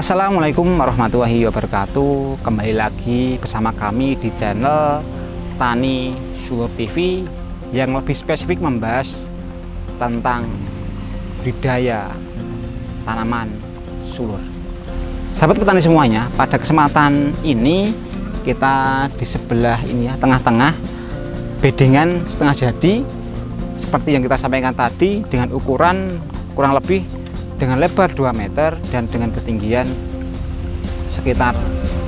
Assalamualaikum warahmatullahi wabarakatuh. Kembali lagi bersama kami di channel Tani Sulur TV yang lebih spesifik membahas tentang budidaya tanaman sulur. Sahabat petani semuanya, pada kesempatan ini kita di sebelah ini ya, tengah-tengah bedengan setengah jadi seperti yang kita sampaikan tadi, dengan ukuran kurang lebih dengan lebar 2 meter dan dengan ketinggian sekitar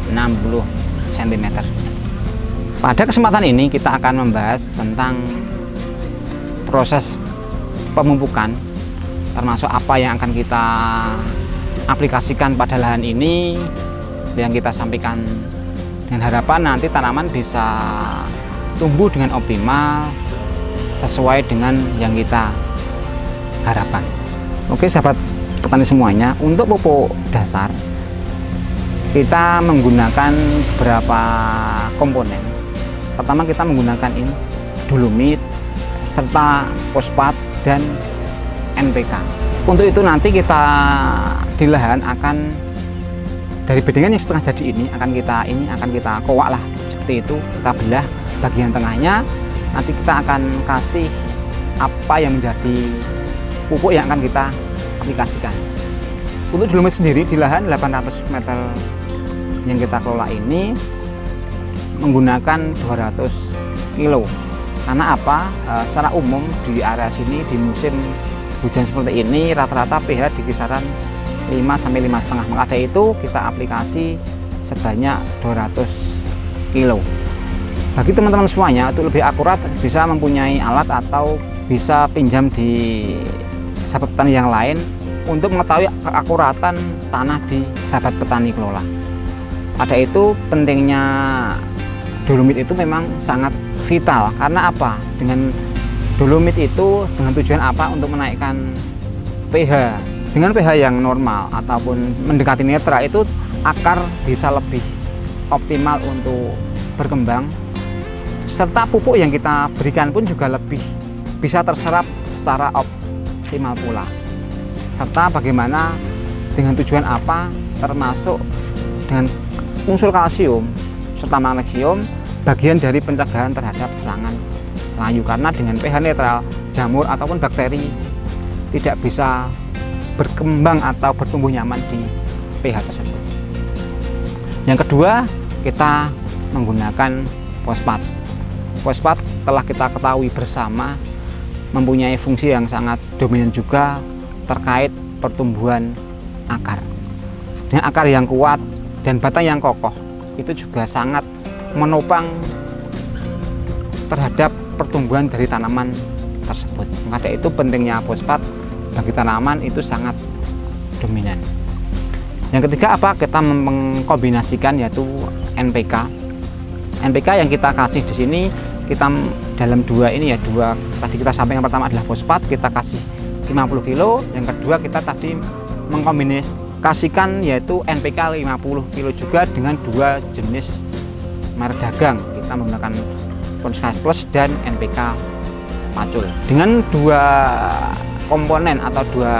60 cm. Pada kesempatan ini kita akan membahas tentang proses pemupukan, termasuk apa yang akan kita aplikasikan pada lahan ini, yang kita sampaikan dengan harapan nanti tanaman bisa tumbuh dengan optimal sesuai dengan yang kita harapkan. Oke sahabat petani semuanya, untuk pupuk dasar kita menggunakan beberapa komponen. Pertama kita menggunakan ini dolomit serta fosfat dan NPK. Untuk itu nanti kita di lahan akan dari bedengan yang setengah jadi ini akan kita kowak lah seperti itu, kita belah bagian tengahnya. Nanti kita akan kasih apa yang menjadi pupuk yang akan kita aplikasikan. Untuk dolomit sendiri di lahan 800 meter yang kita kelola ini menggunakan 200 kilo. Karena apa? Secara umum di area sini di musim hujan seperti ini rata-rata pH di kisaran 5 sampai 5,5. Maka dari itu kita aplikasi sebanyak 200 kilo. Bagi teman-teman semuanya untuk lebih akurat bisa mempunyai alat atau bisa pinjam di sahabat petani yang lain untuk mengetahui keakuratan tanah di sahabat petani kelola. Pada itu pentingnya dolomit itu memang sangat vital. Karena apa? Dengan dolomit itu dengan tujuan apa? Untuk menaikkan pH. Dengan pH yang normal ataupun mendekati netral itu akar bisa lebih optimal untuk berkembang, serta pupuk yang kita berikan pun juga lebih bisa terserap secara optimal pula. Serta bagaimana dengan tujuan apa, termasuk dengan unsur kalsium serta magnesium bagian dari pencegahan terhadap serangan layu. Karena dengan pH netral jamur ataupun bakteri tidak bisa berkembang atau bertumbuh nyaman di pH tersebut. Yang kedua, kita menggunakan fosfat. Fosfat telah kita ketahui bersama mempunyai fungsi yang sangat dominan juga terkait pertumbuhan akar. Dengan akar yang kuat dan batang yang kokoh itu juga sangat menopang terhadap pertumbuhan dari tanaman tersebut. Maka itu pentingnya fosfat bagi tanaman itu sangat dominan. Yang ketiga apa? Kita mengkombinasikan yaitu NPK. NPK yang kita kasih di sini kita dalam dua tadi kita sampaikan, pertama adalah fosfat kita kasih 50 kilo, yang kedua kita tadi mengkombinasikan yaitu NPK 50 kilo juga dengan dua jenis merek dagang. Kita menggunakan Fungicide Plus dan NPK Pacul. Dengan dua komponen atau dua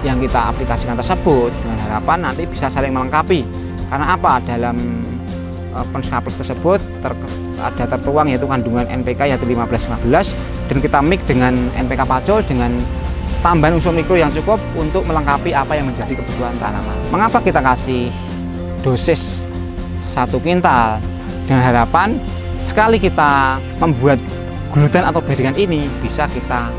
yang kita aplikasikan tersebut dengan harapan nanti bisa saling melengkapi. Karena apa? Dalam Fungicide Plus tersebut ada tertuang yaitu kandungan NPK yaitu 15-15, dan kita mix dengan NPK Pacul dengan tambahan unsur mikro yang cukup untuk melengkapi apa yang menjadi kebutuhan tanaman. Mengapa kita kasih dosis 1 kintal? Dengan harapan sekali kita membuat guludan atau bedengan ini bisa kita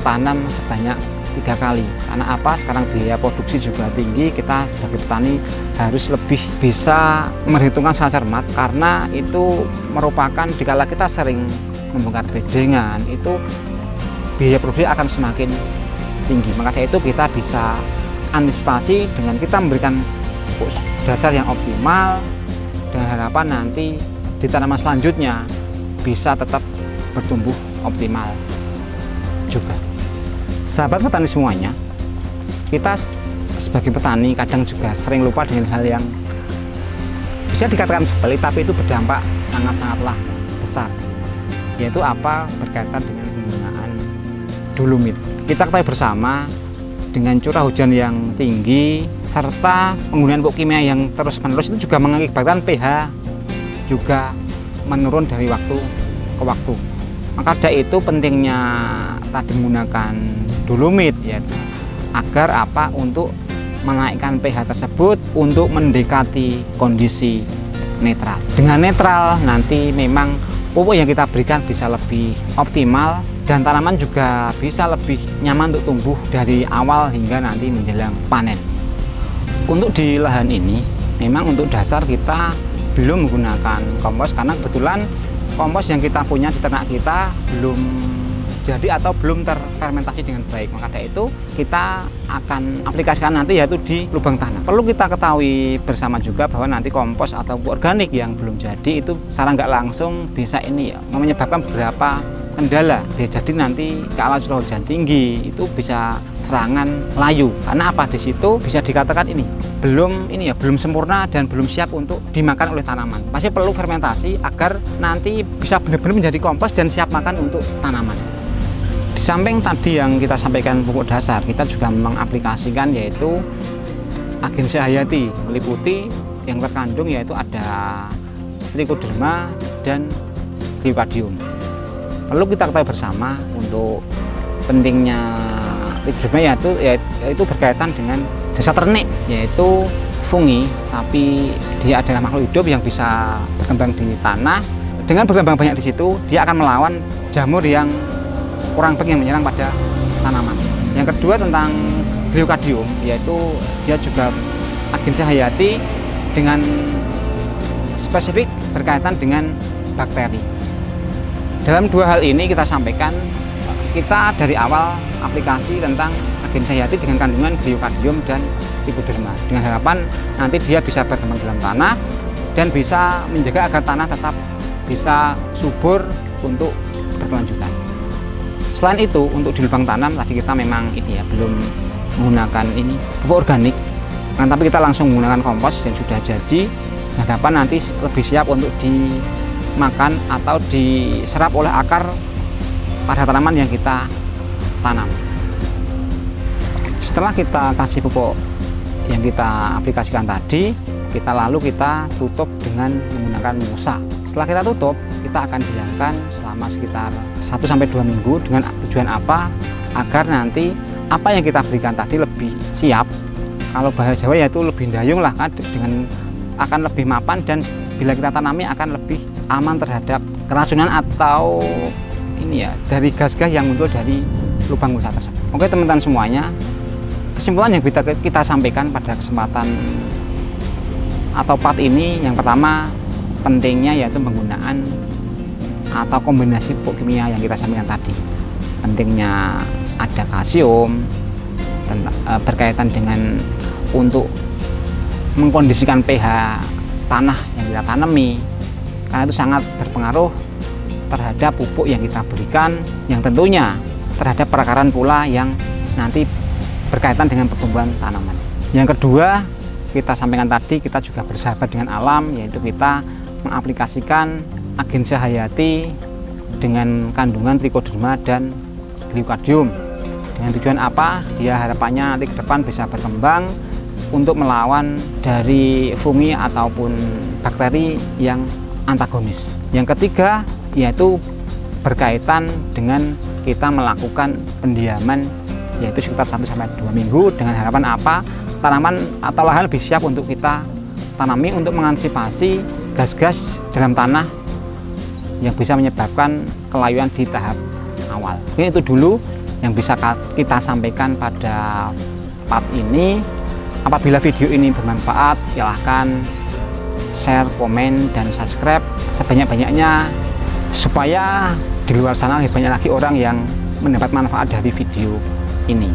tanam sebanyak 3 kali. Karena apa? Sekarang biaya produksi juga tinggi, kita sebagai petani harus lebih bisa memperhitungkan secara cermat, karena itu merupakan dikala kita sering membongkar bedengan itu biaya produksi akan semakin tinggi. Maka dari itu kita bisa antisipasi dengan kita memberikan pupuk dasar yang optimal, dengan harapan nanti di tanaman selanjutnya bisa tetap bertumbuh optimal juga. Sahabat petani semuanya, kita sebagai petani kadang juga sering lupa dengan hal yang bisa dikatakan sepele tapi itu berdampak sangat-sangatlah besar, yaitu apa? Berkaitan dengan penggunaan dolomit. Kita ketahui bersama dengan curah hujan yang tinggi serta penggunaan pupuk kimia yang terus-menerus itu juga mengakibatkan pH juga menurun dari waktu ke waktu. Maka dari itu pentingnya tadi menggunakan dolomit ya, agar apa, untuk menaikkan pH tersebut untuk mendekati kondisi netral. Dengan netral nanti memang pupuk yang kita berikan bisa lebih optimal dan tanaman juga bisa lebih nyaman untuk tumbuh dari awal hingga nanti menjelang panen. Untuk di lahan ini memang untuk dasar kita belum menggunakan kompos karena kebetulan kompos yang kita punya di ternak kita belum jadi atau belum terfermentasi dengan baik. Maka dari itu kita akan aplikasikan nanti yaitu di lubang tanah. Perlu kita ketahui bersama juga bahwa nanti kompos atau pupuk organik yang belum jadi itu secara nggak langsung bisa ini ya menyebabkan beberapa kendala. Jadi nanti kalau curah hujan tinggi itu bisa serangan layu. Karena apa, di situ bisa dikatakan ini belum sempurna dan belum siap untuk dimakan oleh tanaman. Pasti perlu fermentasi agar nanti bisa benar-benar menjadi kompos dan siap makan untuk tanaman. Di samping tadi yang kita sampaikan pupuk dasar, kita juga mengaplikasikan yaitu Agensia Hayati, meliputi yang terkandung yaitu ada Trichoderma dan Glyphadium. Perlu kita ketahui bersama untuk pentingnya Trichoderma yaitu berkaitan dengan sisa ternik, yaitu fungi, tapi dia adalah makhluk hidup yang bisa berkembang di tanah. Dengan berkembang banyak di situ, dia akan melawan jamur yang kurang baik yang menyerang pada tanaman. Yang kedua tentang Glyphadium, yaitu dia juga Agensia Hayati dengan spesifik berkaitan dengan bakteri. Dalam dua hal ini kita sampaikan, kita dari awal aplikasi tentang Agensia Hayati dengan kandungan Glyphadium dan Trichoderma dengan harapan nanti dia bisa berkembang dalam tanah dan bisa menjaga agar tanah tetap bisa subur untuk berkelanjutan. Selain itu, untuk di lubang tanam tadi kita memang ini ya belum menggunakan ini pupuk organik, tapi kita langsung menggunakan kompos yang sudah jadi. Harapan nanti lebih siap untuk dimakan atau diserap oleh akar pada tanaman yang kita tanam. Setelah kita kasih pupuk yang kita aplikasikan tadi, lalu kita tutup dengan menggunakan mulsa. Setelah kita tutup, kita akan diamkan selama sekitar 1-2 minggu dengan tujuan apa? Agar nanti apa yang kita berikan tadi lebih siap. Kalau bahasa Jawa yaitu lebih dayung lah kan, dengan akan lebih mapan dan bila kita tanami akan lebih aman terhadap keracunan atau ini ya dari gas-gas yang muncul dari lubang mulsa tersebut. Oke teman-teman semuanya, kesimpulan yang kita sampaikan pada kesempatan atau part ini, yang pertama pentingnya yaitu penggunaan atau kombinasi pupuk kimia yang kita sampaikan tadi. Pentingnya ada kalsium berkaitan dengan untuk mengkondisikan pH tanah yang kita tanami, karena itu sangat berpengaruh terhadap pupuk yang kita berikan, yang tentunya terhadap perakaran pula yang nanti berkaitan dengan pertumbuhan tanaman. Yang kedua, kita sampaikan tadi, kita juga bersahabat dengan alam, yaitu kita mengaplikasikan Agensia Hayati dengan kandungan Trichoderma dan Glyphadium. Dengan tujuan apa? Dia harapannya nanti ke depan bisa berkembang untuk melawan dari fungi ataupun bakteri yang antagonis. Yang ketiga, yaitu berkaitan dengan kita melakukan pendiaman yaitu sekitar 1-2 minggu dengan harapan apa? Tanaman atau lahan lebih siap untuk kita tanami untuk mengantisipasi gas-gas dalam tanah yang bisa menyebabkan kelayuan di tahap awal. Oke, itu dulu yang bisa kita sampaikan pada part ini. Apabila video ini bermanfaat, silahkan share, komen, dan subscribe sebanyak-banyaknya supaya di luar sana lebih banyak lagi orang yang mendapat manfaat dari video ini.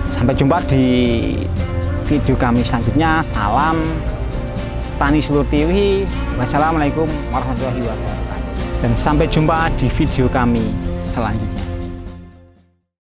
Sampai jumpa di video kami selanjutnya. Salam Tani Sulur TV. Wassalamualaikum warahmatullahi wabarakatuh. Dan sampai jumpa di video kami selanjutnya.